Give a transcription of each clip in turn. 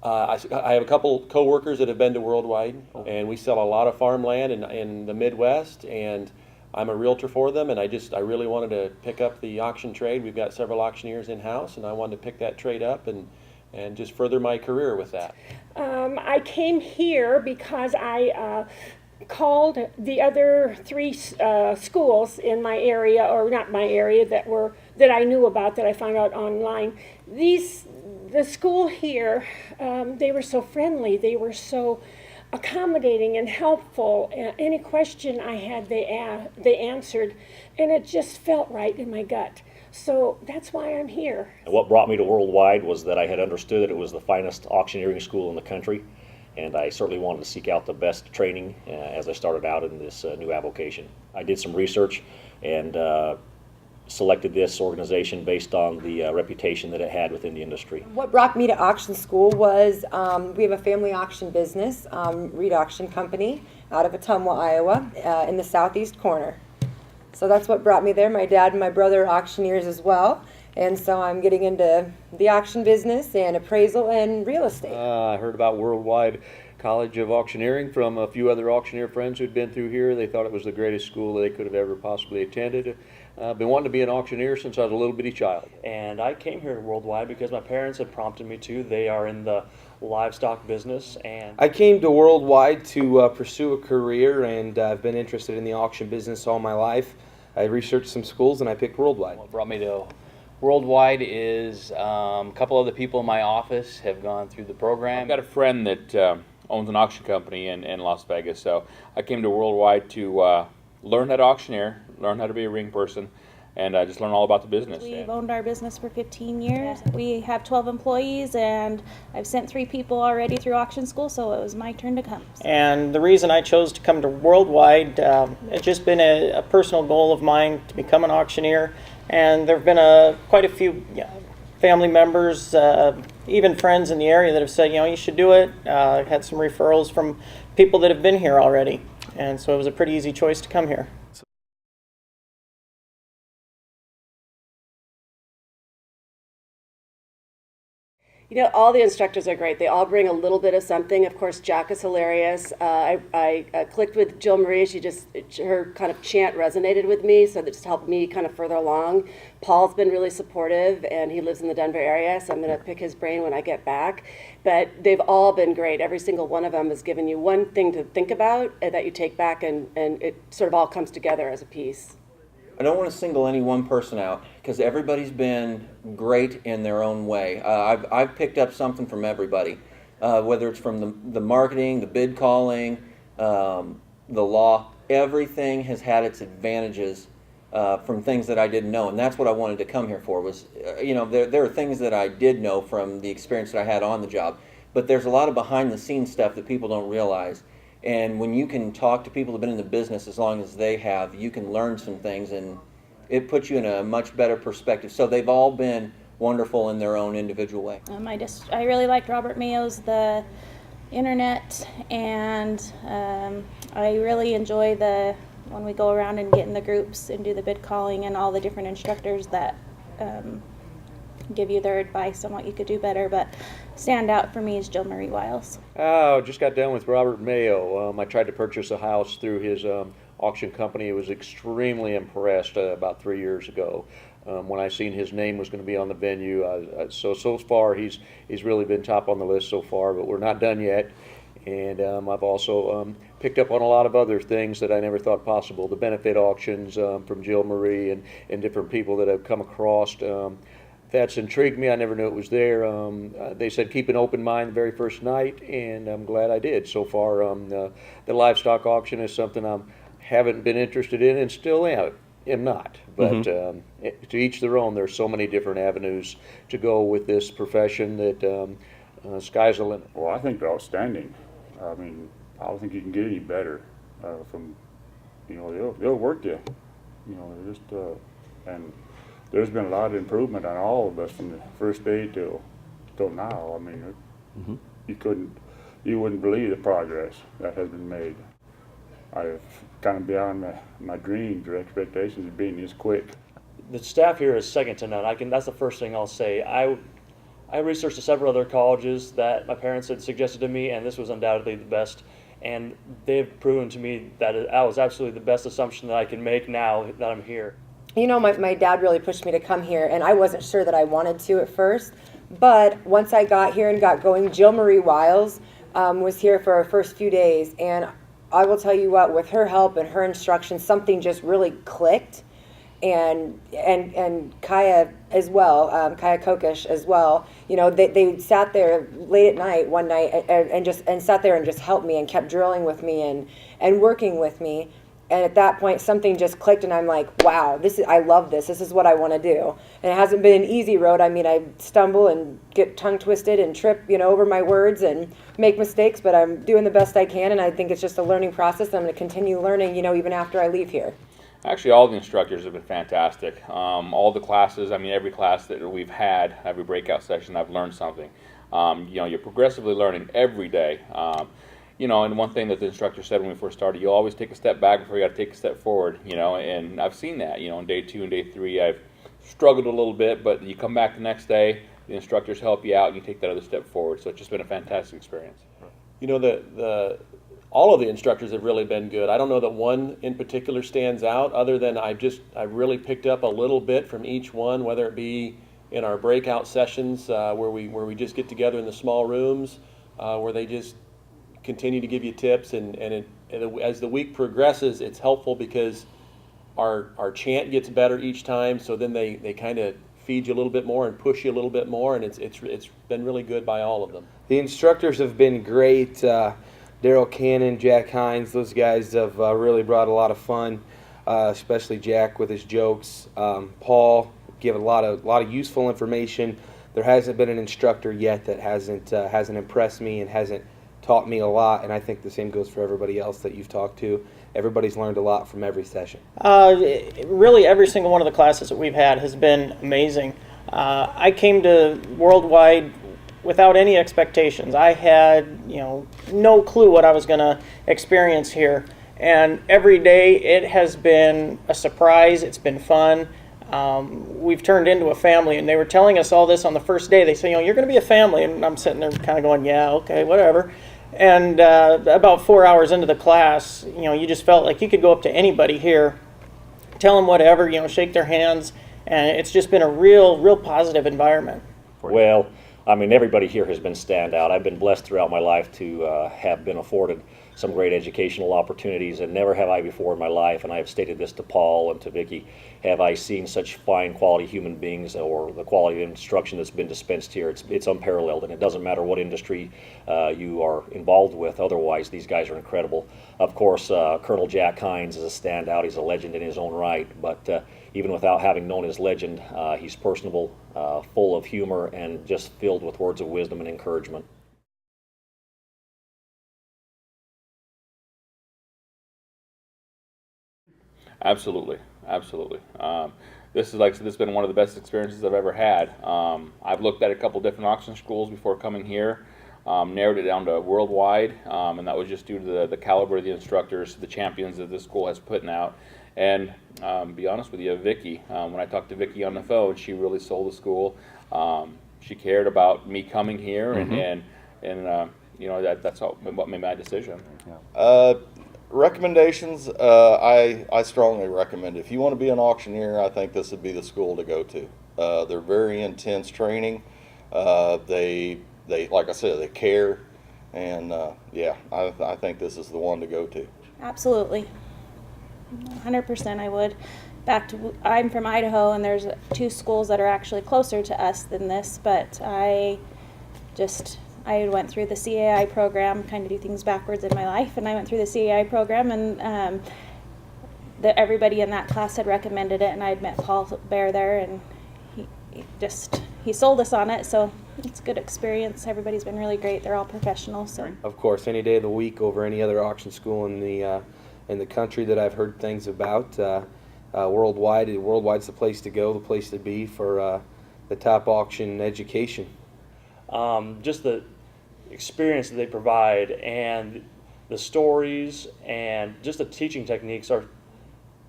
I have a couple coworkers that have been to Worldwide, and we sell a lot of farmland in the Midwest, and I'm a realtor for them, and I really wanted to pick up the auction trade. We've got several auctioneers in-house, and I wanted to pick that trade up and just further my career with that. I came here because I called the other three schools in my area, or not my area, that I knew about, that I found out online. The school here, they were so friendly. They were so accommodating and helpful. Any question I had, they answered, and it just felt right in my gut. So that's why I'm here. And what brought me to Worldwide was that I had understood that it was the finest auctioneering school in the country, and I certainly wanted to seek out the best training as I started out in this new avocation. I did some research and selected this organization based on the reputation that it had within the industry. What brought me to auction school was we have a family auction business, Reed Auction Company, out of Ottumwa, Iowa, in the southeast corner. So that's what brought me there. My dad and my brother are auctioneers as well, and so I'm getting into the auction business and appraisal and real estate. I heard about Worldwide College of Auctioneering from a few other auctioneer friends who'd been through here. They thought it was the greatest school they could have ever possibly attended. I've been wanting to be an auctioneer since I was a little bitty child. And I came here to Worldwide because my parents had prompted me to. They are in the livestock business, and I came to Worldwide to pursue a career, and I've been interested in the auction business all my life. I researched some schools and I picked Worldwide. What brought me to Worldwide is a couple other people in my office have gone through the program. I've got a friend that owns an auction company in Las Vegas, so I came to Worldwide to learn how to auctioneer, learn how to be a ring person, and just learn all about the business. We've owned our business for 15 years. We have 12 employees, and I've sent 3 people already through auction school, so it was my turn to come. And the reason I chose to come to Worldwide, it's just been a personal goal of mine to become an auctioneer, and there have been quite a few family members, even friends in the area that have said, you should do it. I've had some referrals from people that have been here already, and so it was a pretty easy choice to come here. All the instructors are great. They all bring a little bit of something. Of course, Jack is hilarious. I clicked with Jill Marie. Her kind of chant resonated with me, so that just helped me kind of further along. Paul's been really supportive, and he lives in the Denver area, so I'm going to pick his brain when I get back. But they've all been great. Every single one of them has given you one thing to think about that you take back, and it sort of all comes together as a piece. I don't want to single any one person out because everybody's been great in their own way. I've picked up something from everybody, whether it's from the marketing, the bid calling, the law. Everything has had its advantages from things that I didn't know, and that's what I wanted to come here for. Was there are things that I did know from the experience that I had on the job, but there's a lot of behind-the-scenes stuff that people don't realize. And when you can talk to people who have been in the business as long as they have, you can learn some things, and it puts you in a much better perspective. So they've all been wonderful in their own individual way. I really liked Robert Mayo's the internet, and I really enjoy when we go around and get in the groups and do the bid calling, and all the different instructors that give you their advice on what you could do better. But stand out for me is Jill Marie Wiles. Just got done with Robert Mayo. I tried to purchase a house through his auction company. I was extremely impressed about 3 years ago when I seen his name was going to be on the venue. So far he's really been top on the list so far, but we're not done yet. And I've also picked up on a lot of other things that I never thought possible. The benefit auctions from Jill Marie and different people that I've come across. That's intrigued me. I never knew it was there. They said keep an open mind the very first night, and I'm glad I did. So far, the livestock auction is something I haven't been interested in, and still am not. But to each their own. There's so many different avenues to go with this profession that sky's the limit. Well, I think they're outstanding. I mean, I don't think you can get any better. They'll work you. And there's been a lot of improvement on all of us from the first day till now. I mean, you wouldn't believe the progress that has been made. I've kind of beyond my dreams or expectations of being this quick. The staff here is second to none. That's the first thing I'll say. I I researched several other colleges that my parents had suggested to me, and this was undoubtedly the best. And they've proven to me that that was absolutely the best assumption that I can make now that I'm here. You know, my dad really pushed me to come here, and I wasn't sure that I wanted to at first. But once I got here and got going, Jill Marie Wiles was here for our first few days. And I will tell you what, with her help and her instruction, something just really clicked. And Kaya as well, Kaya Kokish as well. You know, they sat there late at night one night and sat there and just helped me and kept drilling with me and working with me. And at that point, something just clicked, and I'm like, wow, I love this. This is what I want to do. And it hasn't been an easy road. I mean, I stumble and get tongue twisted and trip, over my words and make mistakes, but I'm doing the best I can, and I think it's just a learning process. And I'm going to continue learning, even after I leave here. Actually, all the instructors have been fantastic. All the classes, every class that we've had, every breakout session, I've learned something. You're progressively learning every day. And one thing that the instructor said when we first started, you always take a step back before you got to take a step forward, and I've seen that, in day 2 and day 3, I've struggled a little bit, but you come back the next day, the instructors help you out, and you take that other step forward. So it's just been a fantastic experience. All of the instructors have really been good. I don't know that one in particular stands out, other than I really picked up a little bit from each one, whether it be in our breakout sessions where we just get together in the small rooms, where they just continue to give you tips, and as the week progresses, it's helpful because our chant gets better each time. So then they kind of feed you a little bit more and push you a little bit more, and it's been really good by all of them. The instructors have been great. Daryl Cannon, Jack Hines, those guys have really brought a lot of fun, especially Jack with his jokes. Paul give a lot of useful information. There hasn't been an instructor yet that hasn't impressed me and hasn't taught me a lot, and I think the same goes for everybody else that you've talked to. Everybody's learned a lot from every session. Really, every single one of the classes that we've had has been amazing. I came to Worldwide without any expectations. I had, no clue what I was going to experience here. And every day it has been a surprise. It's been fun. We've turned into a family, and they were telling us all this on the first day. They say, you're going to be a family. And I'm sitting there kind of going, yeah, okay, whatever. And about 4 hours into the class, you just felt like you could go up to anybody here, tell them whatever, shake their hands. And it's just been a real positive environment. Well, everybody here has been standout. I've been blessed throughout my life to have been afforded some great educational opportunities, and never have I before in my life, and I have stated this to Paul and to Vicki, have I seen such fine quality human beings or the quality of instruction that's been dispensed here. It's unparalleled, and it doesn't matter what industry you are involved with. Otherwise, these guys are incredible. Of course, Colonel Jack Hines is a standout. He's a legend in his own right, but even without having known his legend, he's personable, full of humor, and just filled with words of wisdom and encouragement. Absolutely. This has been one of the best experiences I've ever had. I've looked at a couple different auction schools before coming here, narrowed it down to Worldwide, and that was just due to the caliber of the instructors, the champions that this school has put out. And be honest with you, Vicki, when I talked to Vicki on the phone, she really sold the school. She cared about me coming here, and that's what made my decision. Recommendations, I strongly recommend. If you want to be an auctioneer, I think this would be the school to go to. They're very intense training. They like I said, they care, and I think this is the one to go to. Absolutely. 100% I would. I'm from Idaho, and there's 2 schools that are actually closer to us than this, but I went through the CAI program, kind of do things backwards in my life, and I went through the CAI program, and everybody in that class had recommended it, and I had met Paul Bear there, and he sold us on it, so it's a good experience. Everybody's been really great. They're all professionals. So. Of course, any day of the week over any other auction school in the country that I've heard things about. Worldwide's the place to go, the place to be for the top auction education. Just the experience that they provide, and the stories, and just the teaching techniques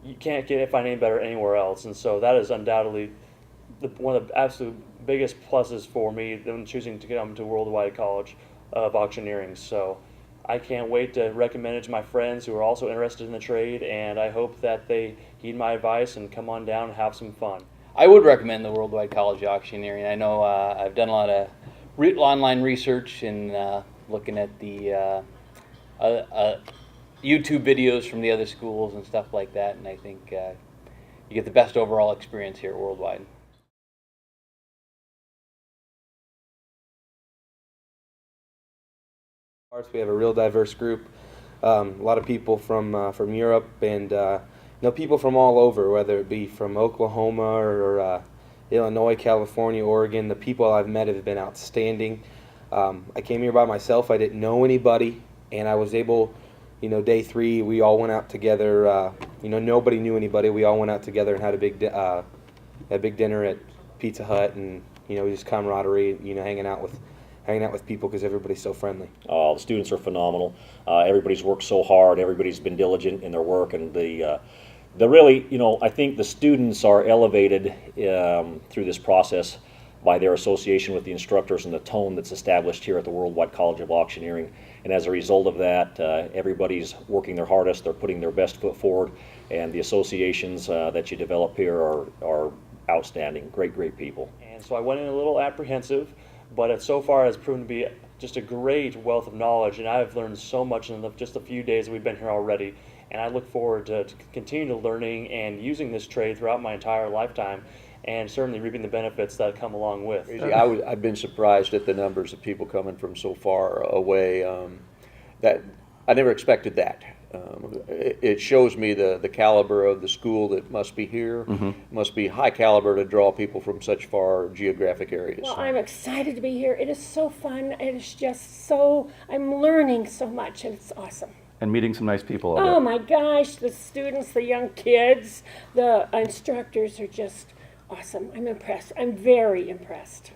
you can't find any better anywhere else. And so that is undoubtedly one of the absolute biggest pluses for me when choosing to come to Worldwide College of Auctioneering. So I can't wait to recommend it to my friends who are also interested in the trade, and I hope that they heed my advice and come on down and have some fun. I would recommend the Worldwide College of Auctioneering. I know I've done a lot of online research and looking at the YouTube videos from the other schools and stuff like that, and I think you get the best overall experience here at Worldwide. We have a real diverse group. A lot of people from Europe and people from all over, whether it be from Oklahoma or Illinois, California, Oregon. The people I've met have been outstanding. I came here by myself. I didn't know anybody, and I was able, day 3 we all went out together. Nobody knew anybody. We all went out together and had a big dinner at Pizza Hut, and just camaraderie. Hanging out with people because everybody's so friendly. The students are phenomenal. Everybody's worked so hard. Everybody's been diligent in their work, and the really, I think the students are elevated through this process by their association with the instructors and the tone that's established here at the Worldwide College of Auctioneering. And as a result of that, everybody's working their hardest. They're putting their best foot forward, and the associations that you develop here are outstanding. Great people. And so I went in a little apprehensive, but it so far has proven to be just a great wealth of knowledge, and I've learned so much in just a few days that we've been here already. And I look forward to continue to learning and using this trade throughout my entire lifetime, and certainly reaping the benefits that come along with. I've been surprised at the numbers of people coming from so far away. That I never expected that. It shows me the caliber of the school that must be here. Must be high caliber to draw people from such far geographic areas. Well, I'm excited to be here. It is so fun. It is just I'm learning so much, and it's awesome. And meeting some nice people. Oh my gosh, the students, the young kids, the instructors are just awesome. I'm impressed. I'm very impressed.